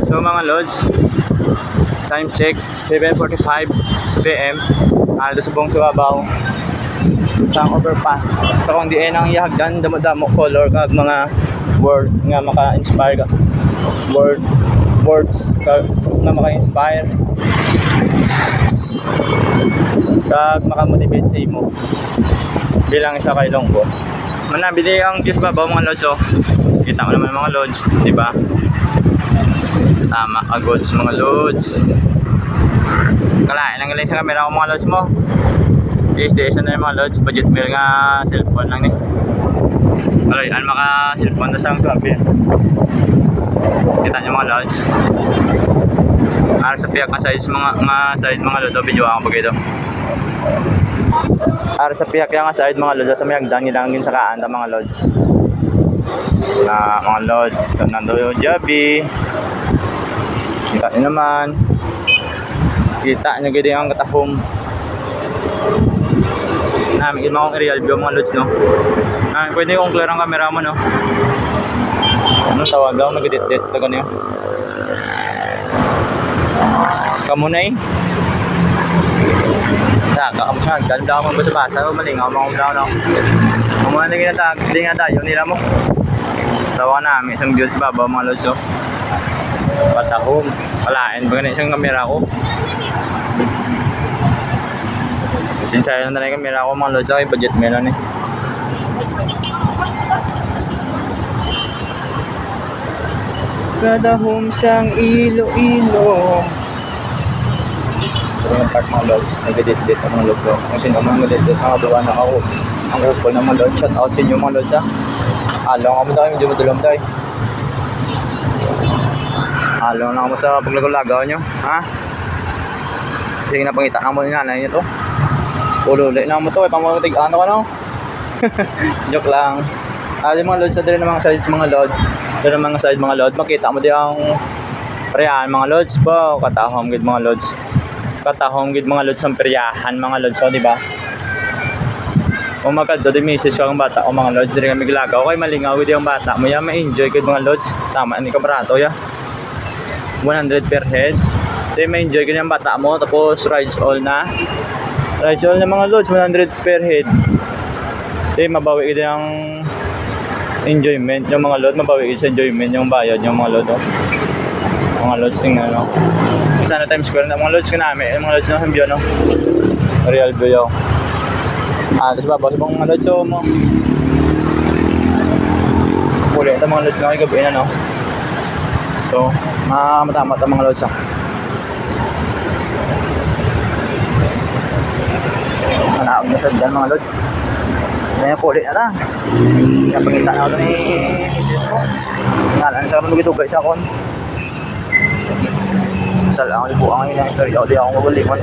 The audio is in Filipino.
So mga lods, time check 7:45 PM. Aldo subong suabaw sa overpass. So kung di ay nang ihagdan damo-damo color kag mga word nga maka-inspire ka. Words kag nga maka-inspire. Kag maka-motivate sa imo bilang isa kay longbo. Manabili ang Diyos babaw mga lods, oh. Kita mo naman mga lods, di ba? Tama, agods mga lods. Kalain lang galing sa camera ko mga lods mo. Station na yung mga lods, budget meal nga cellphone lang ni. Aloy, ano maka cellphone na sa grabe. Kita nyo mga lods. Para sa piyak nga size mga lods, video ako pag ito. Para sa piyak nga side mga lods, sa may hagdan nilangin sa kaanda mga lods. Na mga lods, so nando yung Jabi. Kita nyo naman. Kita nyo gede ang katahom. Namin akong aerial view mga lods, no. Pwede kong clear ang camera mo, no. Ano tawag daw, nag-edit ito ganyan. Kamunay. Saka kamu siya, ganda ako magbasa-basa, malingaw mga umlaw, no. Kung mga hindi nga tayo nila mo. Tawa namin isang view sa baba mga lods, no. Patahom, palain, baga na isang camera ko. Sinsaya na yung camera ko mga lods, ay budget meron eh. Kadahom sang ilo-ilo. Ito yung part mga lods, nag-edit-edit ang mga lods, oh. Kasi naman nag-edit nakaduwa na ako. Ang kupol ng mga lods, shout out sa inyo mga lods, ha. Alaw nga mo tayo, medyo madulong tayo. Alaw na ako sa paglagaw-lagaw nyo, ha. Sige na pangita na mo yung nanay nyo to. Ululay na mo to, pamatig ano ka no. Joke lang. Yung mga lods na din ng mga size mga load. Doon ng mga size mga load, makita mo din ang peryahan mga lods po. Katahom gid mga lods. Katahom gid mga lods ang peryahan mga lods, so di ba? Kung magkado di misis ko ang bata o mga lods, diri kami gilagaw kay malingaw gid yung bata mo ya, ma-enjoy gid mga lods. Tama ni kamerato ya. 100 per head. Di ma-enjoy gid yung bata mo, tapos rides all na. Rides all na mga lods, 100 per head. Di mabawi gid ang enjoyment yung mga load, mabawi sa enjoyment yung bayad yung mga load, oh. Mga loads tingnan, no. Sana Times Square na mga loads ko namin, yung mga loads na view, no. Real view. Tapos babaw sa mga loads, so mo puli ito mga loads na kayo gabi na, no. So matamat ang mga loads, ah. Manaog na sa dyan mga loads. May puli na ta. Napakita na ako ni Jesus ko. Ngalan sa karoon magitugay sa akon. Sal ako libuang ngayon ang story. Di ako magulikon.